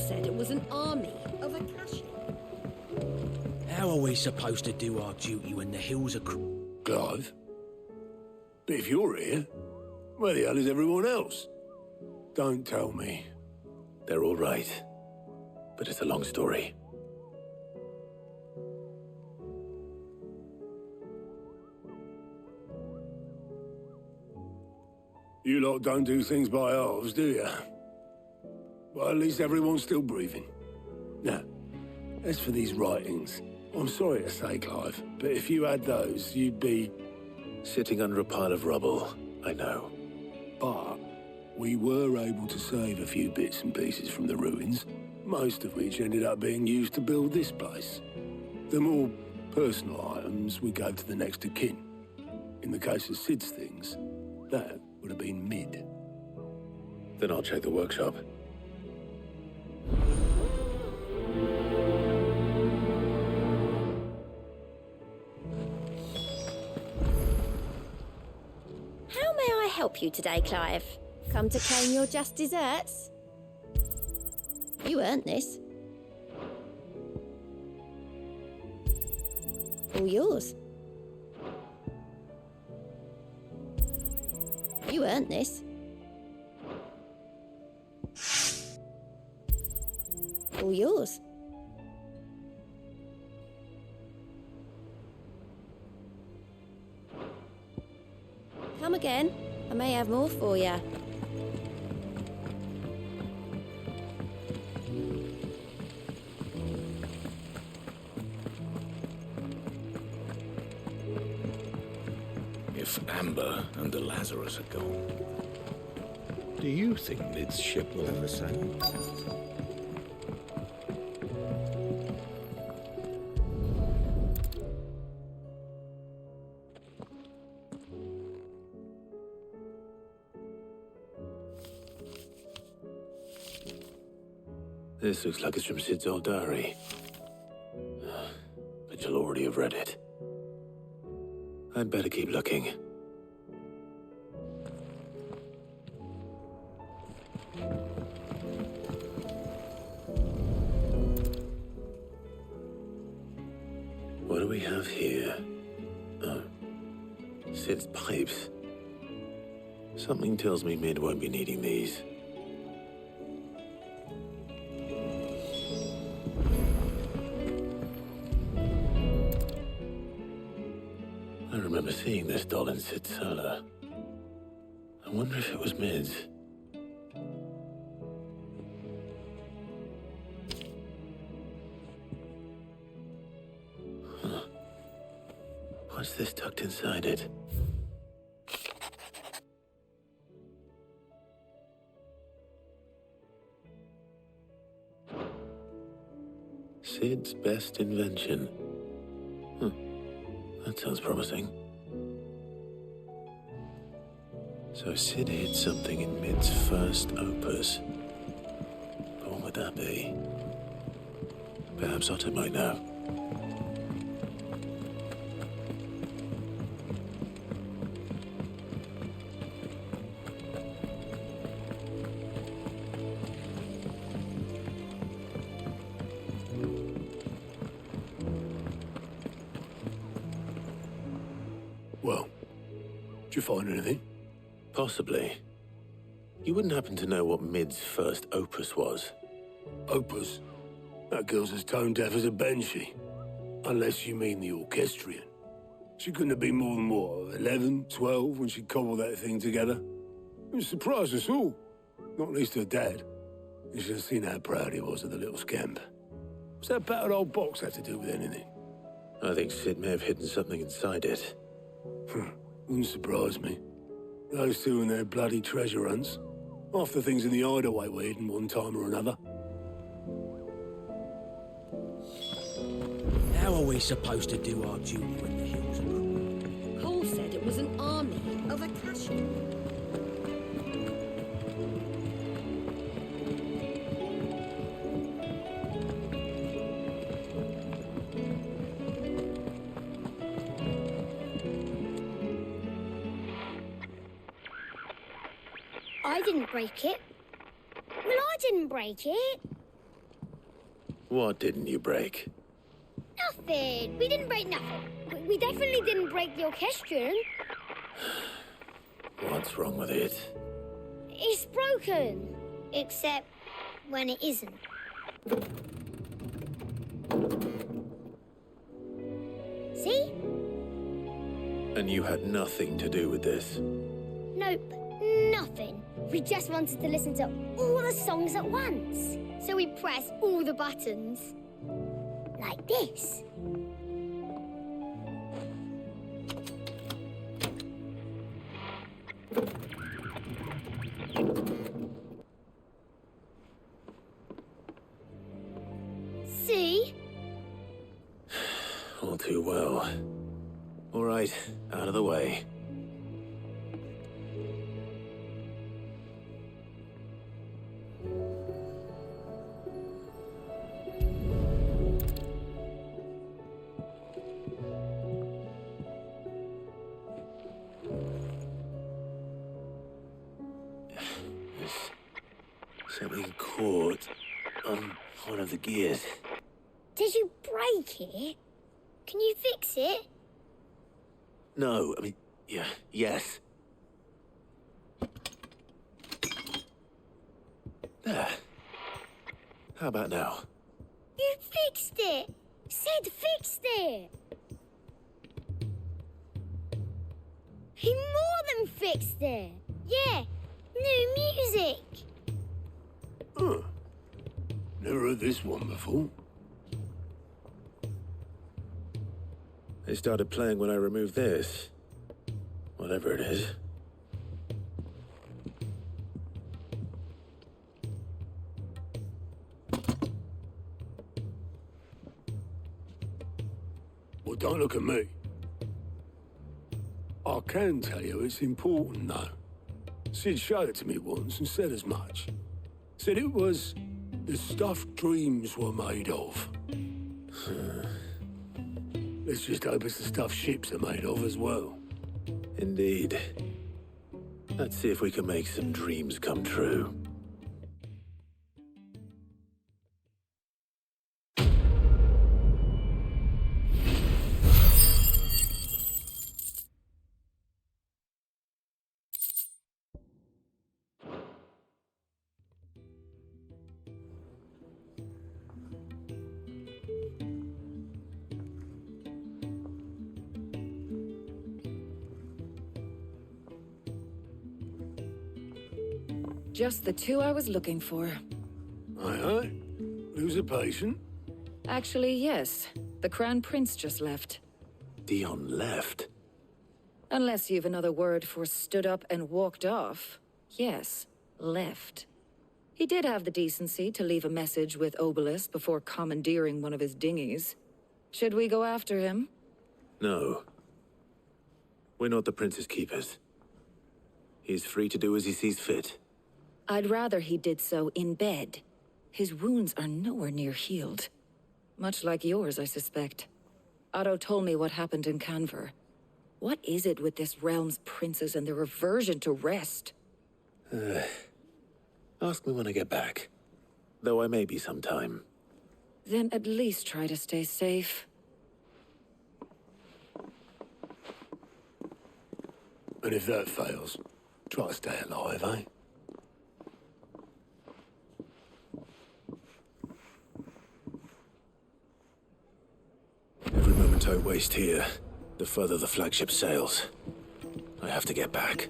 said it was an army of Akashic. How are we supposed to do our duty when the hills are Clive? But if you're here, where the hell is everyone else? Don't tell me. They're all right, but it's a long story. You lot don't do things by halves, do you? Well, at least everyone's still breathing. Now, as for these writings, I'm sorry to say, Clive, but if you had those, you'd be... Sitting under a pile of rubble, I know. But we were able to save a few bits and pieces from the ruins, most of which ended up being used to build this place. The more personal items we gave to the next of kin. In the case of Sid's things, that would have been mid. Then I'll check the workshop. How may I help you today, Clive? Come to claim your just desserts? You earned this. All yours. You earned this. All yours. Come again. I may have more for you. If Amber and the Lazarus are gone, do you think Mid's ship will ever sail? This looks like it's from Sid's old diary. But you'll already have read it. I'd better keep looking. What do we have here? Oh, Sid's pipes. Something tells me Mid won't be needing these. I remember seeing this doll in Sid's cellar. I wonder if it was Mid's. Huh. What's this tucked inside it? Sid's best invention. That sounds promising. So Sid hid something in Mid's first opus. But what would that be? Perhaps Otto might know. Well, did you find anything? Possibly. You wouldn't happen to know what Mid's first opus was? Opus? That girl's as tone deaf as a banshee. Unless you mean the Orchestrion. She couldn't have been more than, what, 11, 12 when she cobbled that thing together? It surprised us all. Not least her dad. You should have seen how proud he was of the little scamp. What's that battered old box have to do with anything? I think Sid may have hidden something inside it. Wouldn't surprise me. Those two and their bloody treasure hunts. Half the things in the hideaway were hidden one time or another. How are we supposed to do our duty when the hills are Paul said it was an army of Akashic. I didn't break it. Well, I didn't break it. What didn't you break? Nothing. We didn't break nothing. We definitely didn't break the Orchestrion. What's wrong with it? It's broken. Except when it isn't. See? And you had nothing to do with this? Nope, nothing. We just wanted to listen to all the songs at once. So we pressed all the buttons. Like this. See? All too well. All right, out of the way. Something caught on one of the gears. Did you break it? Can you fix it? No, I mean, yes. There. How about now? You fixed it! Sid fixed it! He more than fixed it! Yeah, new music! Huh. Never heard this one before. They started playing when I removed this. Whatever it is. Well, don't look at me. I can tell you it's important, though. Sid showed it to me once and said as much. Said it was the stuff dreams were made of. Let's just hope it's the stuff ships are made of as well. Indeed. Let's see if we can make some dreams come true. Just the two I was looking for. Aye. Lose a patient? Actually, yes. The Crown Prince just left. Dion left. Unless you've another word for stood up and walked off. Yes, left. He did have the decency to leave a message with Obelisk before commandeering one of his dinghies. Should we go after him? No. We're not the Prince's keepers. He's free to do as he sees fit. I'd rather he did so in bed. His wounds are nowhere near healed. Much like yours, I suspect. Otto told me what happened in Canver. What is it with this realm's princes and their aversion to rest? Ask me when I get back. Though I may be sometime. Then at least try to stay safe. And if that fails, try to stay alive, eh? Every moment I waste here, the further the flagship sails. I have to get back.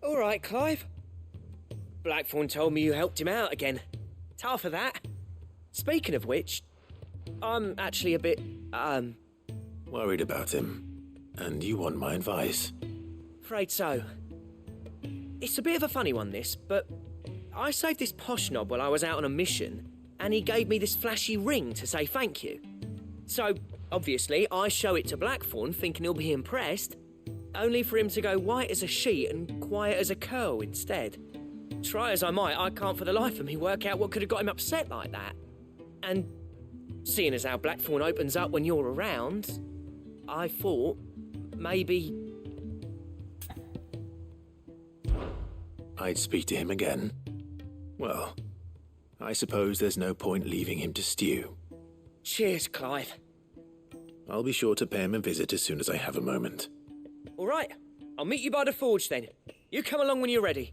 All right, Clive. Blackthorne told me you helped him out again. Tough for that. Speaking of which, I'm actually a bit, Worried about him. And you want my advice? afraid so. It's a bit of a funny one, this, but I saved this posh knob while I was out on a mission, and he gave me this flashy ring to say thank you. So, obviously, I show it to Blackthorne, thinking he'll be impressed, only for him to go white as a sheet and quiet as a curl instead. Try as I might, I can't for the life of me work out what could have got him upset like that. And seeing as how Blackthorne opens up when you're around, I thought maybe... I'd speak to him again. Well, I suppose there's no point leaving him to stew. Cheers, Clive. I'll be sure to pay him a visit as soon as I have a moment. All right, I'll meet you by the forge then. You come along when you're ready.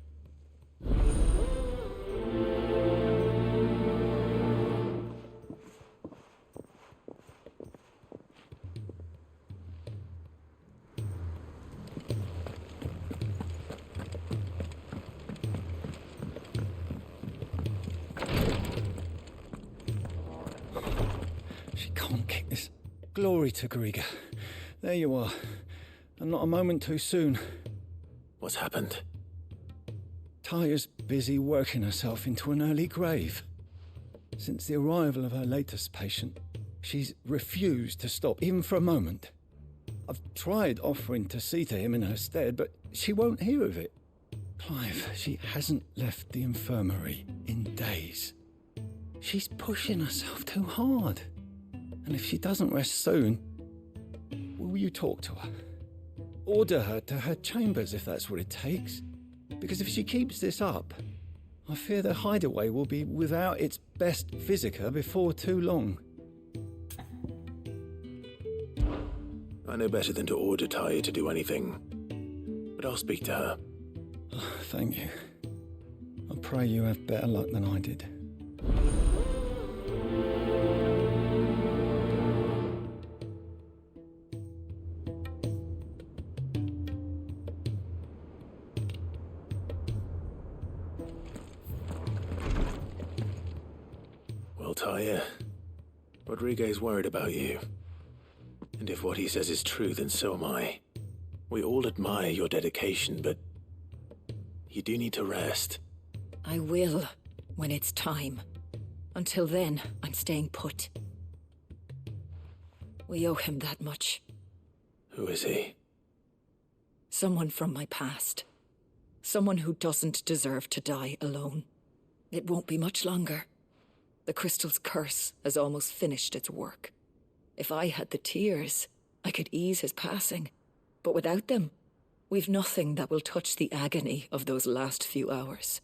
She can't kick this. Glory to Griga. There you are. And not a moment too soon. What's happened? Tarja's busy working herself into an early grave. Since the arrival of her latest patient, she's refused to stop, even for a moment. I've tried offering to see to him in her stead, but she won't hear of it. Clive, she hasn't left the infirmary in days. She's pushing herself too hard. And if she doesn't rest soon, will you talk to her? Order her to her chambers if that's what it takes. Because if she keeps this up, I fear the hideaway will be without its best physica before too long. I know better than to order Tarja to do anything. But I'll speak to her. Oh, thank you. I pray you have better luck than I did. Well, Tarja, Rodriguez worried about you. And if what he says is true, then so am I. We all admire your dedication, but you do need to rest. I will, when it's time. Until then, I'm staying put. We owe him that much. Who is he? Someone from my past. Someone who doesn't deserve to die alone. It won't be much longer. The crystal's curse has almost finished its work. If I had the tears, I could ease his passing. But without them, we've nothing that will touch the agony of those last few hours.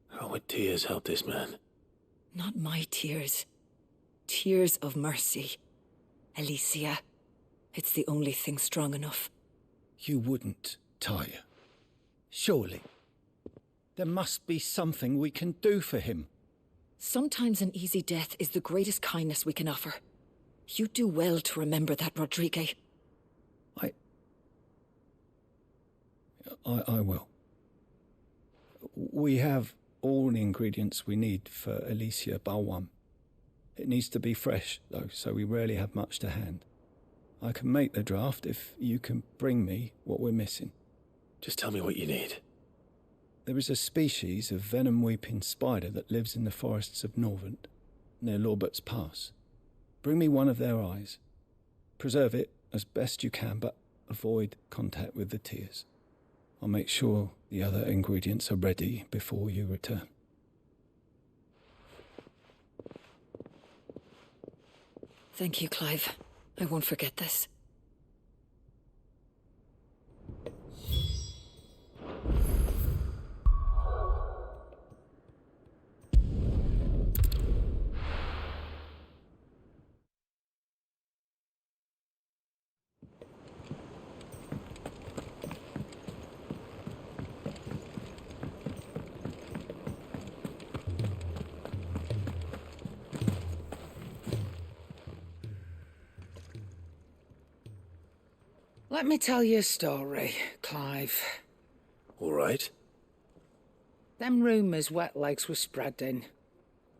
How would tears help this man? Not my tears. Tears of mercy. Alicia. It's the only thing strong enough. You wouldn't, Tarja. Surely. There must be something we can do for him. Sometimes an easy death is the greatest kindness we can offer. You do well to remember that, Rodriguez. I will. We have all the ingredients we need for Alicia Balwam. It needs to be fresh, though, so we rarely have much to hand. I can make the draft if you can bring me what we're missing. Just tell me what you need. There is a species of venom-weeping spider that lives in the forests of Norvent, near Lorbert's Pass. Bring me one of their eyes. Preserve it as best you can, but avoid contact with the tears. I'll make sure the other ingredients are ready before you return. Thank you, Clive. I won't forget this. Let me tell you a story, Clive. All right. Them rumours Wet Legs were spreading.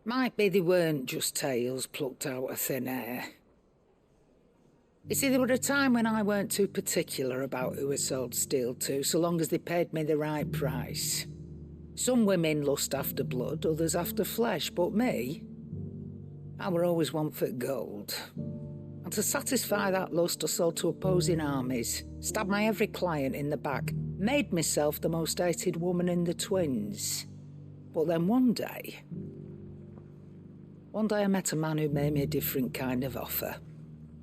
Might be they weren't just tales plucked out of thin air. You see, there were a time when I weren't too particular about who I sold steel to, so long as they paid me the right price. Some women lust after blood, others after flesh, but me, I were always one for gold. And to satisfy that lust, I sold to opposing armies, stabbed my every client in the back, made myself the most hated woman in the twins. But then one day I met a man who made me a different kind of offer.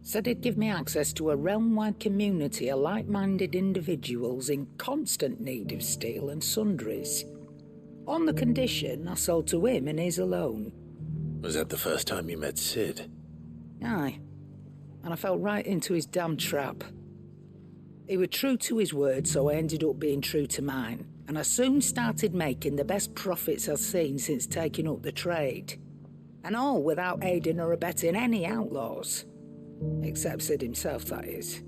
Said he'd give me access to a realm-wide community of like-minded individuals in constant need of steel and sundries. On the condition I sold to him and his alone. Was that the first time you met Sid? Aye. And I fell right into his damn trap. He was true to his word, so I ended up being true to mine. And I soon started making the best profits I've seen since taking up the trade. And all without aiding or abetting any outlaws. Except Sid himself, that is.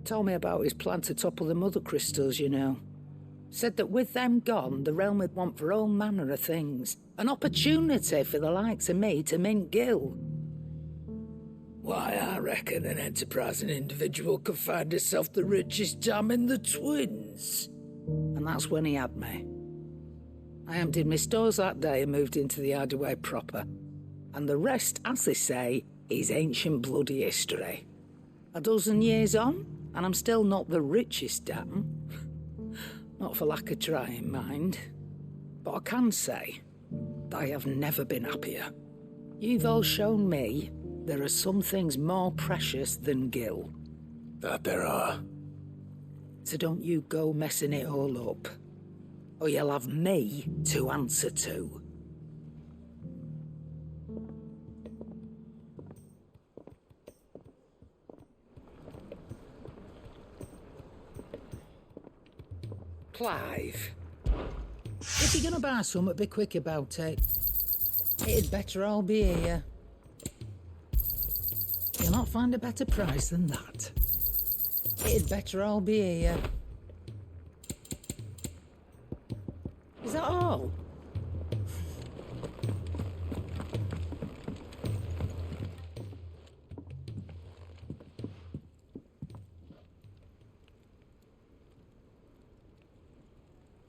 Told me about his plan to topple the mother crystals, you know. Said that with them gone, the realm would want for all manner of things. An opportunity for the likes of me to mint Gil. Why, I reckon an enterprising individual could find himself the richest gem in the twins. And that's when he had me. I emptied my stores that day and moved into the hideaway proper. And the rest, as they say, is ancient bloody history. A dozen years on, and I'm still not the richest dam. Not for lack of trying, mind. But I can say that I have never been happier. You've all shown me there are some things more precious than Gil. That there are. So don't you go messing it all up, or you'll have me to answer to. Clive, if you're gonna buy something, be quick about it. It'd better all be here. You'll not find a better price than that. It'd better all be here. Is that all?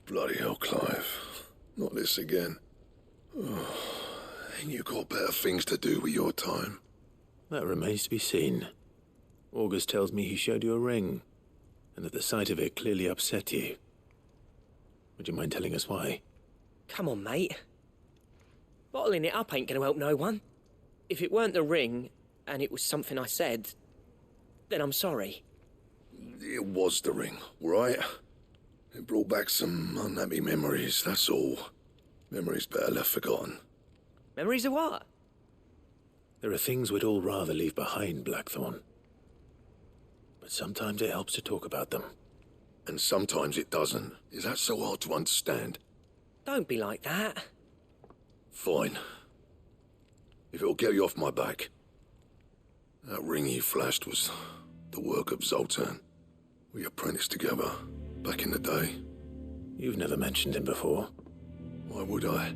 Bloody hell, Clive. Not this again. Oh, ain't you got better things to do with your time? That remains to be seen. August tells me he showed you a ring, and that the sight of it clearly upset you. Would you mind telling us why? Come on, mate. Bottling it up ain't gonna help no one. If it weren't the ring, and it was something I said, then I'm sorry. It was the ring, right? It brought back some unhappy memories, that's all. Memories better left forgotten. Memories of what? There are things we'd all rather leave behind, Blackthorne. But sometimes it helps to talk about them. And sometimes it doesn't. Is that so hard to understand? Don't be like that. Fine. If it'll get you off my back. That ring you flashed was the work of Zoltan. We apprenticed together, back in the day. You've never mentioned him before. Why would I?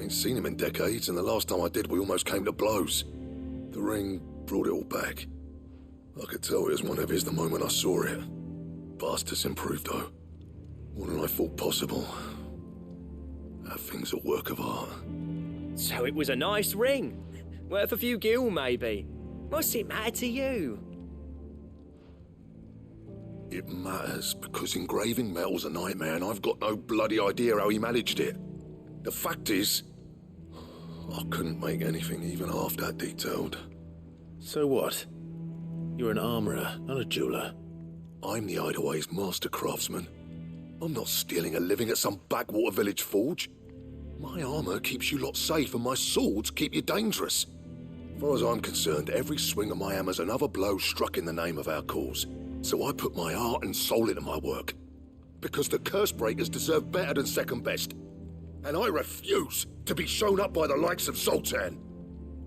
Ain't seen him in decades, and the last time I did, we almost came to blows. The ring brought it all back. I could tell it was one of his the moment I saw it. Vast improved, though. More than I thought possible. That thing's a work of art. So it was a nice ring. Worth a few gil, maybe. What's it matter to you? It matters, because engraving metal's a nightmare, and I've got no bloody idea how he managed it. The fact is, I couldn't make anything even half that detailed. So what? You're an armorer, not a jeweler. I'm the Hideaway's master craftsman. I'm not stealing a living at some backwater village forge. My armor keeps you lot safe, and my swords keep you dangerous. As far as I'm concerned, every swing of my hammer's another blow struck in the name of our cause. So I put my heart and soul into my work. Because the curse breakers deserve better than second best. And I refuse to be shown up by the likes of Zoltan.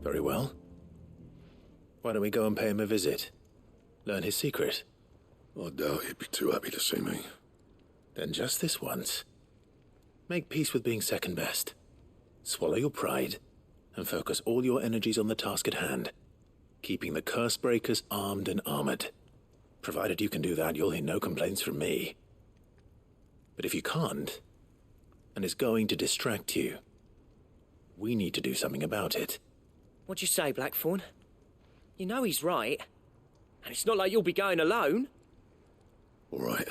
Very well. Why don't we go and pay him a visit? Learn his secret. I doubt he'd be too happy to see me. Then just this once. Make peace with being second best. Swallow your pride and focus all your energies on the task at hand, keeping the curse breakers armed and armored. Provided you can do that, you'll hear no complaints from me. But if you can't, and it's going to distract you, we need to do something about it. What'd you say, Blackthorne? You know he's right. And it's not like you'll be going alone. All right.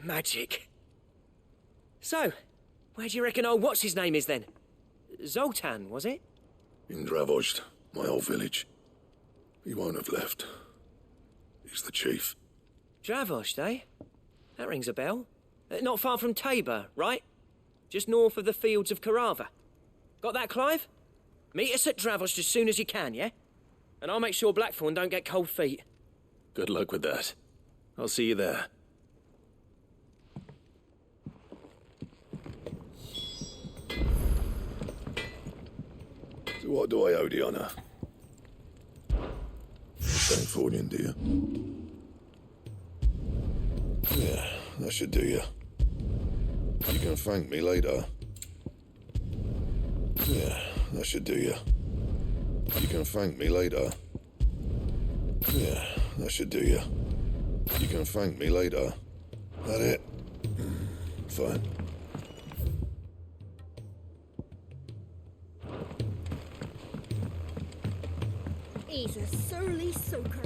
Magic. So, where do you reckon old what's-his-name is then? Zoltan, was it? In Dravozd, my old village. He won't have left. He's the chief. Dravozd, eh? That rings a bell. Not far from Tabor, right? Just north of the fields of Carava. Got that, Clive? Meet us at Dravozd as soon as you can, yeah? And I'll make sure Blackthorne don't get cold feet. Good luck with that. I'll see you there. So what do I owe the honour? Californian, do you? Yeah, that should do you. You can thank me later. Yeah, that should do you. You can thank me later. Yeah, that should do you. You can thank me later. That it? Fine. He's a surly soaker.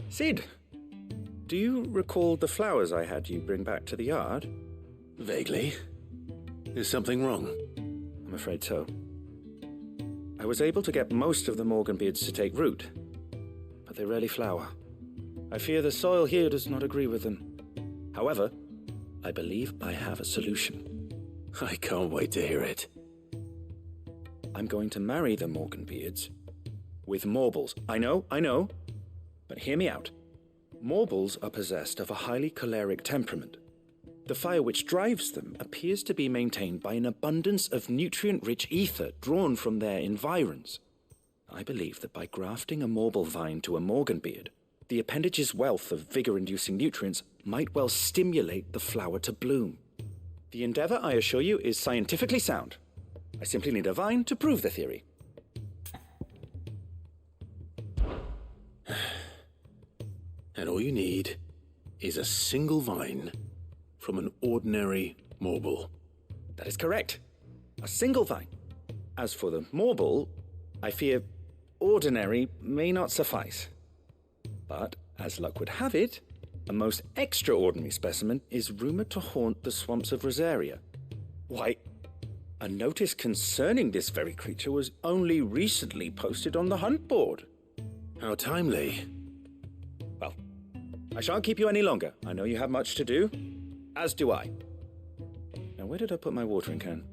Sid, do you recall the flowers I had you bring back to the yard? Vaguely. Is something wrong? I'm afraid so. I was able to get most of the Morganbeards to take root, but they rarely flower. I fear the soil here does not agree with them. However, I believe I have a solution. I can't wait to hear it. I'm going to marry the Morganbeards with Morbols. I know, but hear me out. Morbols are possessed of a highly choleric temperament. The fire which drives them appears to be maintained by an abundance of nutrient-rich ether drawn from their environs. I believe that by grafting a Morbol vine to a Morganbeard, the appendage's wealth of vigor-inducing nutrients might well stimulate the flower to bloom. The endeavor, I assure you, is scientifically sound. I simply need a vine to prove the theory. And all you need is a single vine from an ordinary Morbol. That is correct. A single vine. As for the Morbol, I fear ordinary may not suffice. But, as luck would have it, a most extraordinary specimen is rumored to haunt the swamps of Rosaria. Why, a notice concerning this very creature was only recently posted on the hunt board. How timely. Well, I shan't keep you any longer. I know you have much to do, as do I. Now, where did I put my watering can?